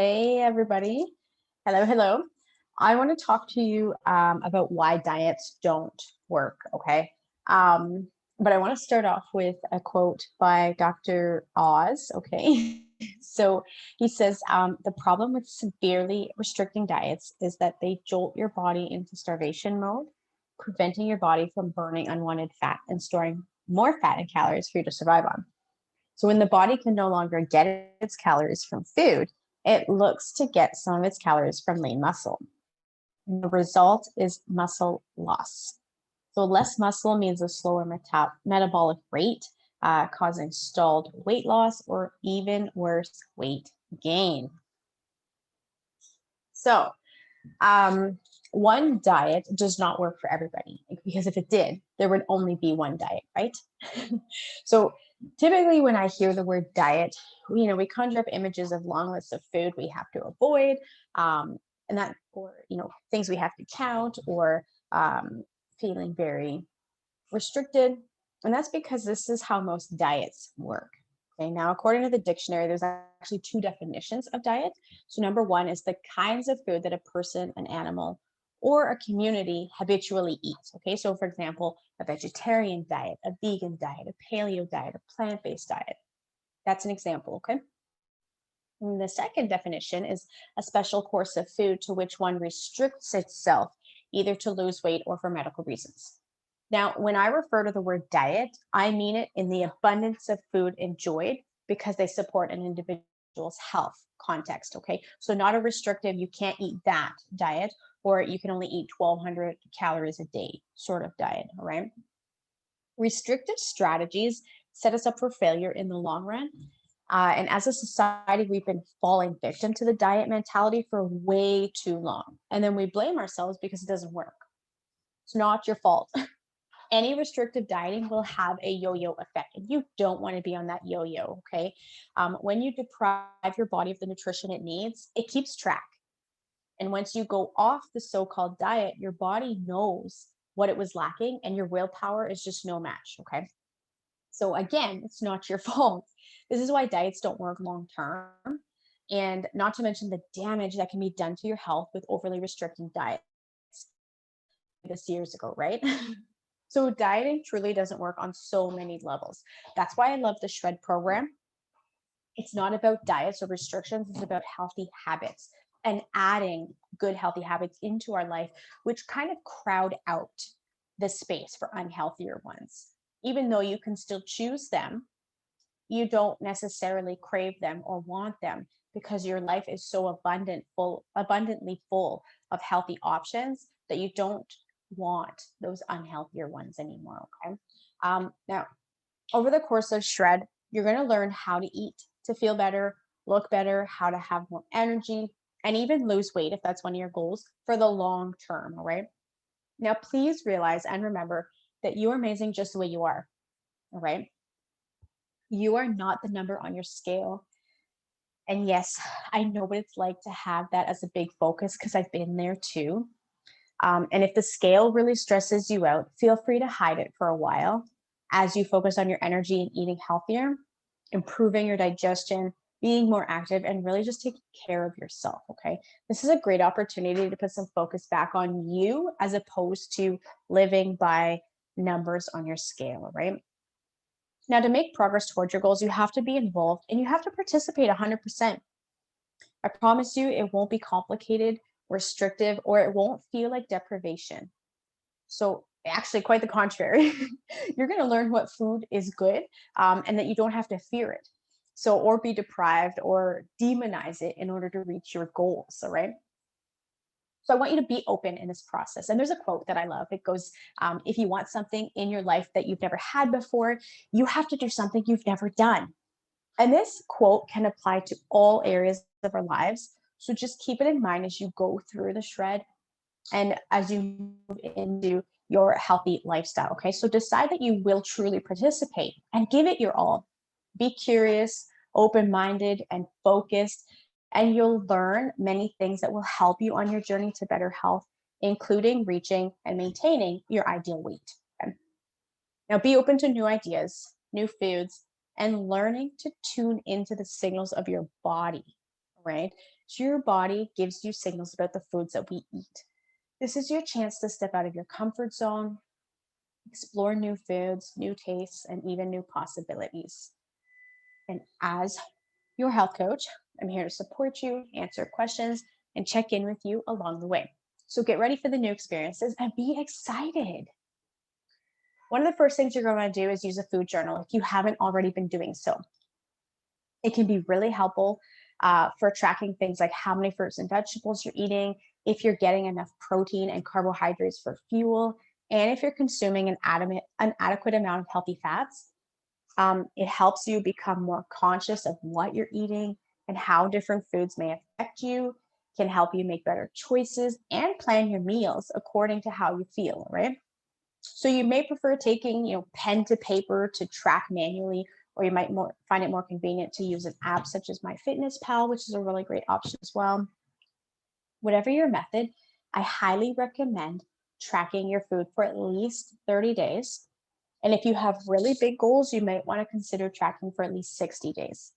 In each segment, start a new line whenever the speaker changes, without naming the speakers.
Hey, everybody. Hello, hello. I want to talk to you about why diets don't work, okay? Um, but I want to start off with a quote by Dr. Oz, okay? So he says, the problem with severely restricting diets is that they jolt your body into starvation mode, preventing your body from burning unwanted fat and storing more fat and calories for you to survive on. So when the body can no longer get its calories from food, it looks to get some of its calories from lean muscle. And the result is muscle loss. So less muscle means a slower metabolic rate, causing stalled weight loss or even worse, weight gain. So um, one diet does not work for everybody because if it did, there would only be one diet, right? So typically, when I hear the word diet, we conjure up images of long lists of food we have to avoid, and that, or things we have to count, or feeling very restricted. And that's because this is how most diets work. Okay, now, according to the dictionary, there's actually two definitions of diet. So, number one is the kinds of food that a person, an animal, or a community habitually eats. Okay, so for example, a vegetarian diet, a vegan diet, a paleo diet, a plant based diet. That's an example. Okay. And the second definition is a special course of food to which one restricts itself, either to lose weight or for medical reasons. Now, when I refer to the word diet, I mean it in the abundance of food enjoyed because they support an individual's health context. Okay. So, not a restrictive, you can't eat that diet, or you can only eat 1,200 calories a day sort of diet. All right. Restrictive strategies set us up for failure in the long run. And as a society, we've been falling victim to the diet mentality for way too long. And then we blame ourselves because it doesn't work. It's not your fault. Any restrictive dieting will have a yo-yo effect, and you don't want to be on that yo-yo. Okay. When you deprive your body of the nutrition it needs, it keeps track. And once you go off the so-called diet, your body knows what it was lacking, and your willpower is just no match. Okay. So again, it's not your fault. This is why diets don't work long term. And not to mention the damage that can be done to your health with overly restricting diets this years ago, right? So dieting truly doesn't work on so many levels. That's why I love the Shred program. It's not about diets or restrictions, it's about healthy habits and adding good healthy habits into our life, which kind of crowd out the space for unhealthier ones. Even though you can still choose them, you don't necessarily crave them or want them because your life is so abundantly full of healthy options that you don't want those unhealthier ones anymore. Okay. Now, over the course of Shred, you're going to learn how to eat to feel better, look better, how to have more energy, and even lose weight if that's one of your goals for the long term. All right. Now, please realize and remember that you are amazing just the way you are. All right. You are not the number on your scale. And yes, I know what it's like to have that as a big focus because I've been there too. And if the scale really stresses you out, feel free to hide it for a while as you focus on your energy and eating healthier, improving your digestion, being more active, and really just taking care of yourself. Okay. This is a great opportunity to put some focus back on you as opposed to living by numbers on your scale. Right. Now, to make progress towards your goals, you have to be involved and you have to participate 100%. I promise you, it won't be complicated, restrictive, or it won't feel like deprivation. So, actually, quite the contrary. You're going to learn what food is good, and that you don't have to fear it. So, or be deprived or demonize it in order to reach your goals. All right. So I want you to be open in this process. And there's a quote that I love. It goes, if you want something in your life that you've never had before, you have to do something you've never done. And this quote can apply to all areas of our lives. So just keep it in mind as you go through the Shred and as you move into your healthy lifestyle. Okay. So decide that you will truly participate and give it your all. Be curious, open minded, and focused. And you'll learn many things that will help you on your journey to better health, including reaching and maintaining your ideal weight. Okay? Now, be open to new ideas, new foods, and learning to tune into the signals of your body. right? So your body gives you signals about the foods that we eat. This is your chance to step out of your comfort zone, explore new foods, new tastes, and even new possibilities. And as your health coach, I'm here to support you, answer questions, and check in with you along the way. So get ready for the new experiences and be excited. One of the first things you're going to do is use a food journal if you haven't already been doing so. It can be really helpful for tracking things like how many fruits and vegetables you're eating, if you're getting enough protein and carbohydrates for fuel, and if you're consuming an adequate amount of healthy fats. It helps you become more conscious of what you're eating and how different foods may affect you, can help you make better choices and plan your meals according to how you feel, right? So you may prefer taking, pen to paper to track manually, or you might find it more convenient to use an app such as MyFitnessPal, which is a really great option as well. Whatever your method, I highly recommend tracking your food for at least 30 days. And if you have really big goals, you might want to consider tracking for at least 60 days.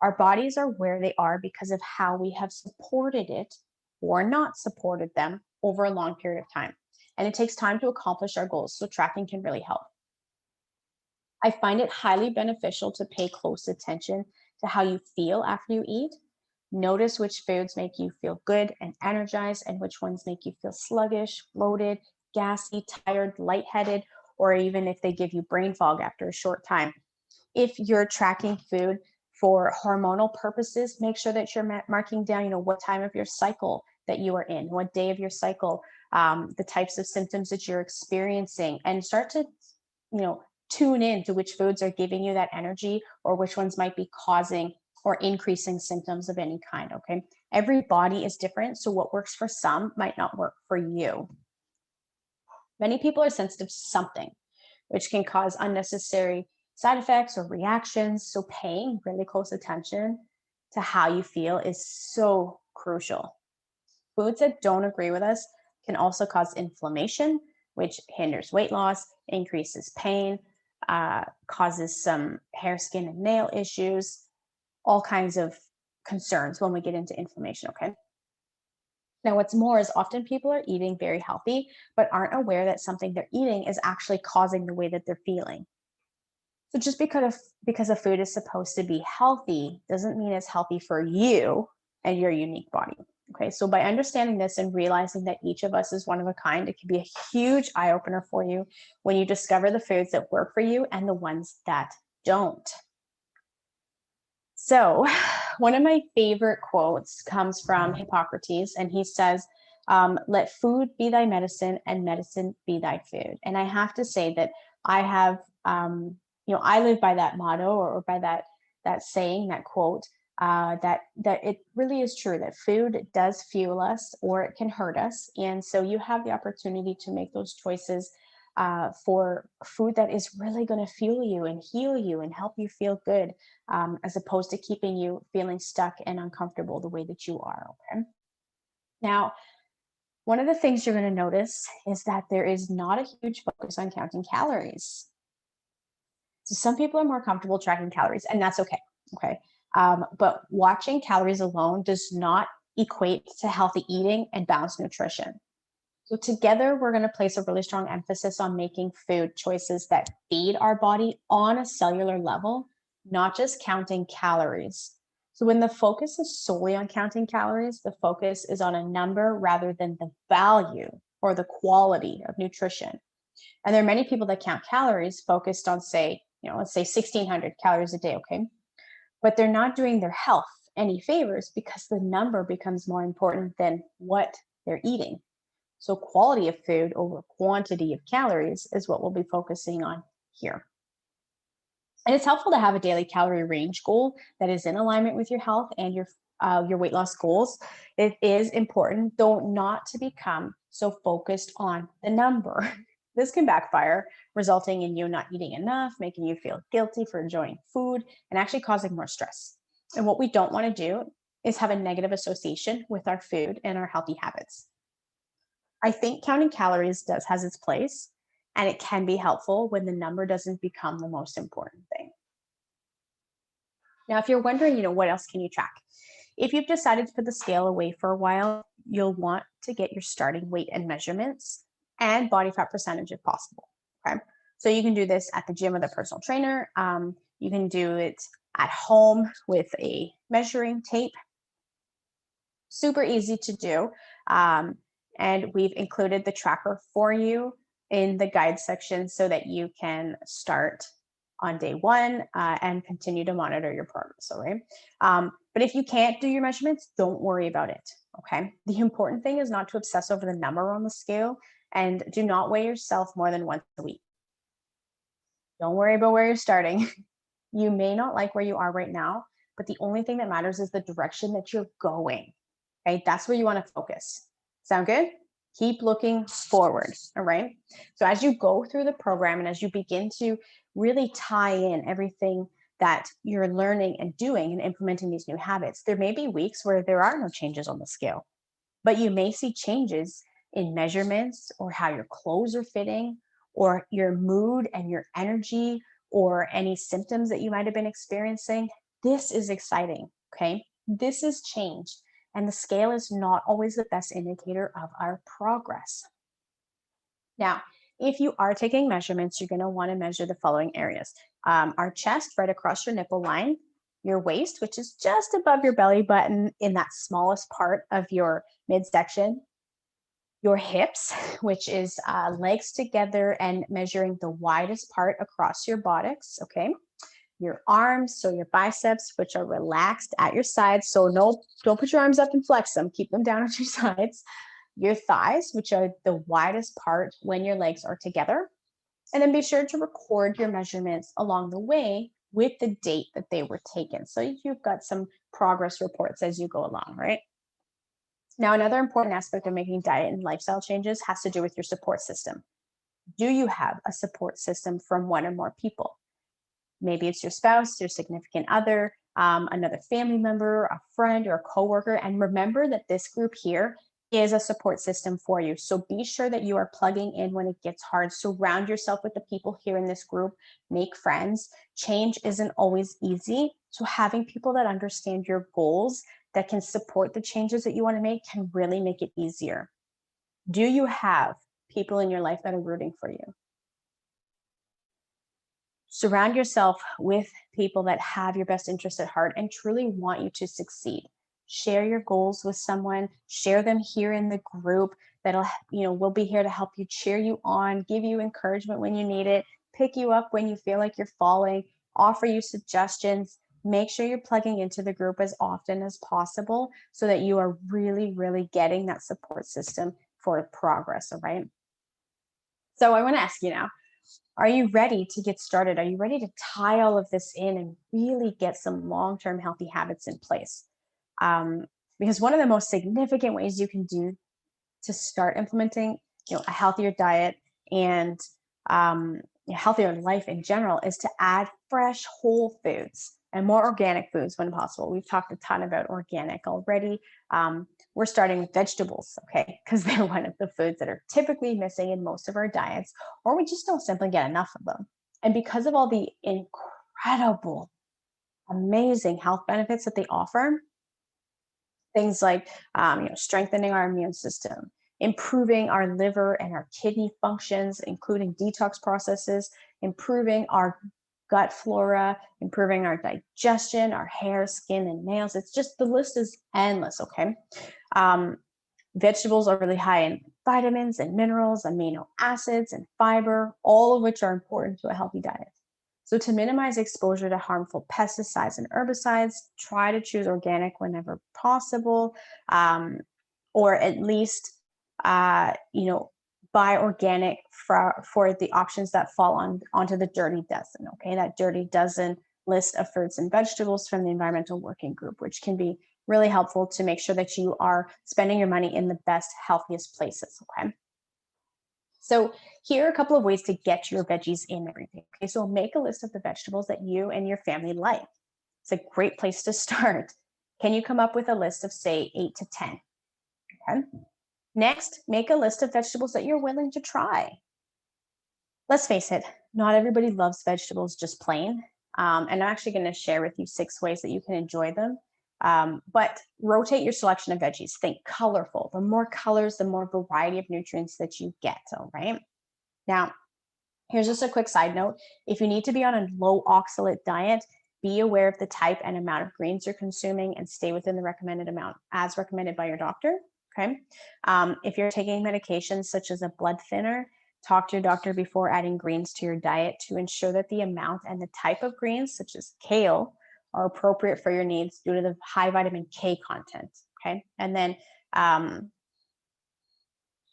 Our bodies are where they are because of how we have supported it or not supported them over a long period of time. And it takes time to accomplish our goals, so tracking can really help. I find it highly beneficial to pay close attention to how you feel after you eat. Notice which foods make you feel good and energized, and which ones make you feel sluggish, bloated, gassy, tired, lightheaded, or even if they give you brain fog after a short time. If you're tracking food for hormonal purposes, make sure that you're marking down, what time of your cycle that you are in, what day of your cycle, the types of symptoms that you're experiencing, and start to, you know, tune in to which foods are giving you that energy or which ones might be causing or increasing symptoms of any kind. Okay. Every body is different. So what works for some might not work for you. Many people are sensitive to something, which can cause unnecessary side effects or reactions. So paying really close attention to how you feel is so crucial. Foods that don't agree with us can also cause inflammation, which hinders weight loss, increases pain, causes some hair, skin, and nail issues, all kinds of concerns when we get into inflammation. Okay. Now, what's more is often people are eating very healthy, but aren't aware that something they're eating is actually causing the way that they're feeling. So just because a food is supposed to be healthy doesn't mean it's healthy for you and your unique body. Okay, so by understanding this and realizing that each of us is one of a kind, it can be a huge eye opener for you when you discover the foods that work for you and the ones that don't. So, one of my favorite quotes comes from Hippocrates, and he says, "Let food be thy medicine, and medicine be thy food." And I have to say that I have, I live by that motto or by that saying, that quote. That it really is true that food does fuel us or it can hurt us, and so you have the opportunity to make those choices for food that is really going to fuel you and heal you and help you feel good, as opposed to keeping you feeling stuck and uncomfortable the way that you are. Okay. Now, one of the things you're going to notice is that there is not a huge focus on counting calories. So some people are more comfortable tracking calories, and that's okay. Okay. But watching calories alone does not equate to healthy eating and balanced nutrition. So together, we're going to place a really strong emphasis on making food choices that feed our body on a cellular level, not just counting calories. So when the focus is solely on counting calories, the focus is on a number rather than the value or the quality of nutrition. And there are many people that count calories focused on, say, let's say 1600 calories a day, okay? But they're not doing their health any favors because the number becomes more important than what they're eating. So, quality of food over quantity of calories is what we'll be focusing on here. And it's helpful to have a daily calorie range goal that is in alignment with your health and your weight loss goals. It is important, though, not to become so focused on the number. This can backfire, resulting in you not eating enough, making you feel guilty for enjoying food, and actually causing more stress. And what we don't want to do is have a negative association with our food and our healthy habits. I think counting calories has its place, and it can be helpful when the number doesn't become the most important thing. Now, if you're wondering, what else can you track? If you've decided to put the scale away for a while, you'll want to get your starting weight and measurements and body fat percentage if possible. Okay. So you can do this at the gym with a personal trainer. You can do it at home with a measuring tape. Super easy to do. Um, and we've included the tracker for you in the guide section so that you can start on day one and continue to monitor your progress. All right. But if you can't do your measurements, don't worry about it. Okay. The important thing is not to obsess over the number on the scale, and do not weigh yourself more than once a week. Don't worry about where you're starting. You may not like where you are right now, but the only thing that matters is the direction that you're going. Okay, that's where you want to focus. Sound good? Keep looking forward. All right. So as you go through the program and as you begin to really tie in everything that you're learning and doing and implementing these new habits, there may be weeks where there are no changes on the scale, but you may see changes in measurements or how your clothes are fitting or your mood and your energy or any symptoms that you might have been experiencing. This is exciting. Okay. This is change. And the scale is not always the best indicator of our progress. Now, if you are taking measurements, you're going to want to measure the following areas: our chest, right across your nipple line, your waist, which is just above your belly button in that smallest part of your midsection, your hips, which is legs together and measuring the widest part across your buttocks. Okay. Your arms, so your biceps, which are relaxed at your sides. So no, don't put your arms up and flex them. Keep them down at your sides. Your thighs, which are the widest part when your legs are together. And then be sure to record your measurements along the way with the date that they were taken. So you've got some progress reports as you go along, right? Now, another important aspect of making diet and lifestyle changes has to do with your support system. Do you have a support system from one or more people? Maybe it's your spouse, your significant other, another family member, a friend, or a coworker. And remember that this group here is a support system for you. So be sure that you are plugging in when it gets hard. Surround yourself with the people here in this group. Make friends. Change isn't always easy. So having people that understand your goals, that can support the changes that you want to make, can really make it easier. Do you have people in your life that are rooting for you? Surround yourself with people that have your best interest at heart and truly want you to succeed. Share your goals with someone, share them here in the group. That'll, we'll be here to help you, cheer you on, give you encouragement when you need it, pick you up when you feel like you're falling, offer you suggestions. Make sure you're plugging into the group as often as possible so that you are really, really getting that support system for progress. All right. So I want to ask you now, are you ready to get started? Are you ready to tie all of this in and really get some long-term healthy habits in place? Um, because one of the most significant ways you can do to start implementing, a healthier diet and a healthier life in general is to add fresh whole foods and more organic foods when possible. We've talked a ton about organic already. We're starting with vegetables, okay, because they're one of the foods that are typically missing in most of our diets, or we just don't simply get enough of them. And because of all the incredible, amazing health benefits that they offer, things like strengthening our immune system, improving our liver and our kidney functions, including detox processes, improving our gut flora, improving our digestion, our hair, skin, and nails. It's just, the list is endless, okay? Um, Vegetables are really high in vitamins and minerals, amino acids, and fiber, all of which are important to a healthy diet. So, to minimize exposure to harmful pesticides and herbicides, try to choose organic whenever possible, um, or at least, uh, you know, buy organic for the options that fall onto the Dirty Dozen. Okay, that Dirty Dozen list of fruits and vegetables from the Environmental Working Group, which can be really helpful to make sure that you are spending your money in the best, healthiest places. Okay. So here are a couple of ways to get your veggies in everything. Okay, so make a list of the vegetables that you and your family like. It's a great place to start. Can you come up with a list of, say, 8 to 10? Okay. Next, make a list of vegetables that you're willing to try. Let's face it, not everybody loves vegetables just plain. And I'm actually going to share with you 6 ways that you can enjoy them But rotate your selection of veggies. Think colorful. The more colors, the more variety of nutrients that you get. All right. Now, here's just a quick side note. If you need to be on a low oxalate diet, be aware of the type and amount of greens you're consuming and stay within the recommended amount as recommended by your doctor. Okay. If you're taking medications such as a blood thinner, talk to your doctor before adding greens to your diet to ensure that the amount and the type of greens, such as kale, are appropriate for your needs due to the high vitamin K content. Okay. And then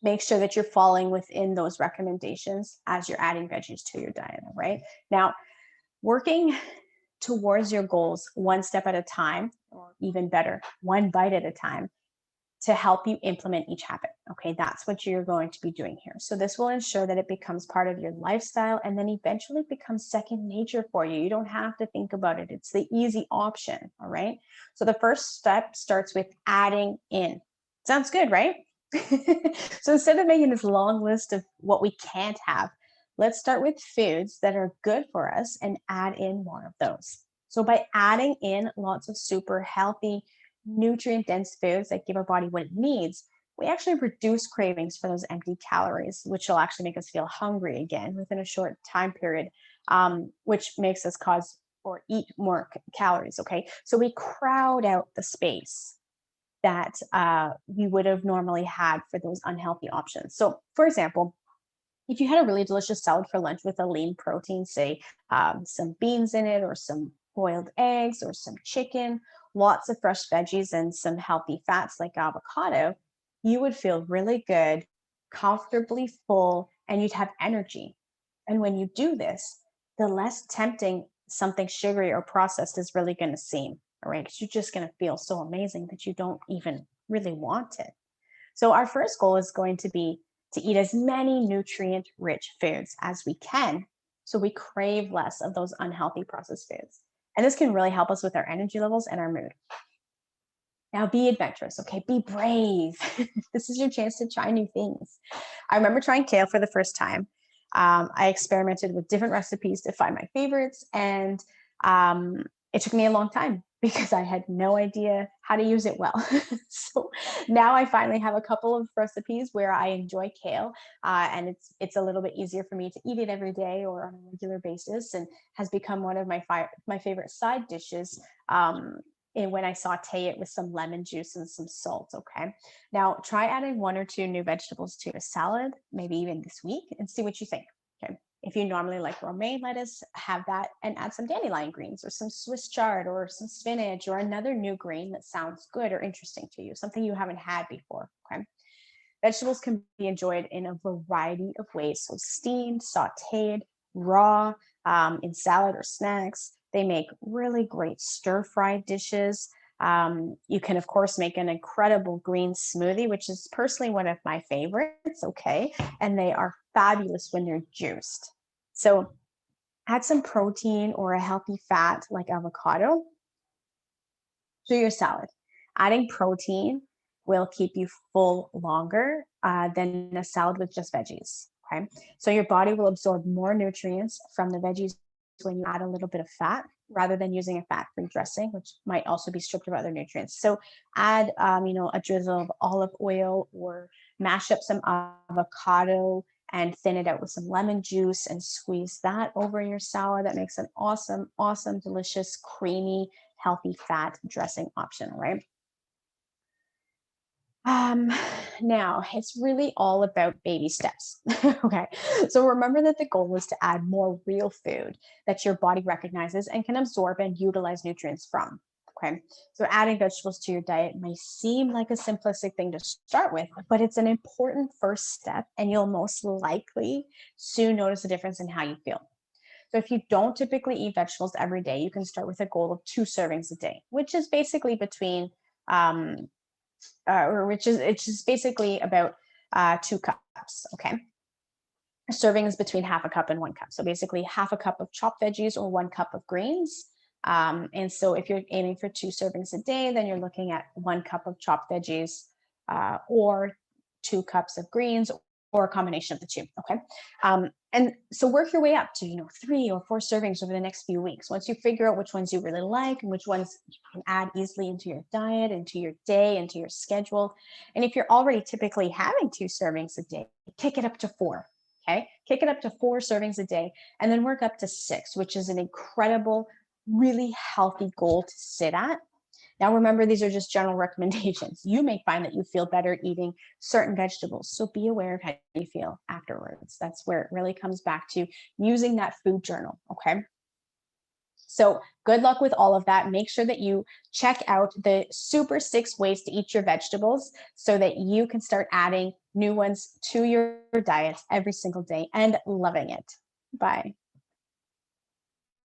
make sure that you're falling within those recommendations as you're adding veggies to your diet. Right. Now, working towards your goals one step at a time, or even better, one bite at a time, to help you implement each habit. Okay, that's what you're going to be doing here. So this will ensure that it becomes part of your lifestyle and then eventually becomes second nature for you. You don't have to think about it. It's the easy option. All right. So the first step starts with adding in. Sounds good, right? So instead of making this long list of what we can't have, let's start with foods that are good for us and add in more of those. So by adding in lots of super healthy, nutrient dense foods that give our body what it needs, we actually reduce cravings for those empty calories, which will actually make us feel hungry again within a short time period, which makes us cause or eat more calories. Okay. So we crowd out the space that we would have normally had for those unhealthy options. So, for example, if you had a really delicious salad for lunch with a lean protein, say some beans in it, or some boiled eggs, or some chicken, lots of fresh veggies, and some healthy fats like avocado, you would feel really good, comfortably full, and you'd have energy. And when you do this, the less tempting something sugary or processed is really going to seem, all right? Because you're just going to feel so amazing that you don't even really want it. So, our first goal is going to be to eat as many nutrient rich foods as we can so we crave less of those unhealthy processed foods. And this can really help us with our energy levels and our mood. Now, be adventurous, okay? Be brave. This is your chance to try new things. I remember trying kale for the first time. I experimented with different recipes to find my favorites, and it took me a long time because I had no idea how to use it well. So now I finally have a couple of recipes where I enjoy kale, and it's a little bit easier for me to eat it every day or on a regular basis, and has become one of my favorite side dishes. And when I saute it with some lemon juice and some salt. Okay. Now try adding one or two new vegetables to a salad, maybe even this week, and see what you think. Okay. If you normally like romaine lettuce, have that and add some dandelion greens or some Swiss chard or some spinach or another new green that sounds good or interesting to you, something you haven't had before. Okay. Vegetables can be enjoyed in a variety of ways. So steamed, sauteed, raw, in salad or snacks. They make really great stir-fried dishes. You can, of course, make an incredible green smoothie, which is personally one of my favorites. Okay. And they are fabulous when they're juiced. So add some protein or a healthy fat like avocado to your salad. Adding protein will keep you full longer than a salad with just veggies. Okay. So your body will absorb more nutrients from the veggies when you add a little bit of fat rather than using a fat free dressing, which might also be stripped of other nutrients. So add, a drizzle of olive oil or mash up some avocado and thin it out with some lemon juice and squeeze that over your salad. That makes an awesome, awesome, delicious, creamy, healthy fat dressing option, right? Um, Now it's really all about baby steps. Okay. So remember that the goal is to add more real food that your body recognizes and can absorb and utilize nutrients from. Okay. So adding vegetables to your diet may seem like a simplistic thing to start with, but it's an important first step, and you'll most likely soon notice a difference in how you feel. So if you don't typically eat vegetables every day, you can start with a goal of 2 servings a day, which is basically between um, or which is basically about 2 cups. Okay, a serving is between half a cup and 1 cup. So basically, half a cup of chopped veggies or 1 cup of greens. And so if you're aiming for 2 servings a day, then you're looking at 1 cup of chopped veggies or 2 cups of greens or a combination of the two. Okay. And so work your way up to, 3 or 4 servings over the next few weeks. Once you figure out which ones you really like and which ones you can add easily into your diet, into your day, into your schedule. And if you're already typically having 2 servings a day, kick it up to 4. Okay. Kick it up to 4 servings a day and then work up to 6, which is an incredible, really healthy goal to sit at. Now, remember, these are just general recommendations. You may find that you feel better eating certain vegetables. So be aware of how you feel afterwards. That's where it really comes back to using that food journal. Okay. So good luck with all of that. Make sure that you check out the Super 6 ways to eat your vegetables so that you can start adding new ones to your diet every single day and loving it. Bye.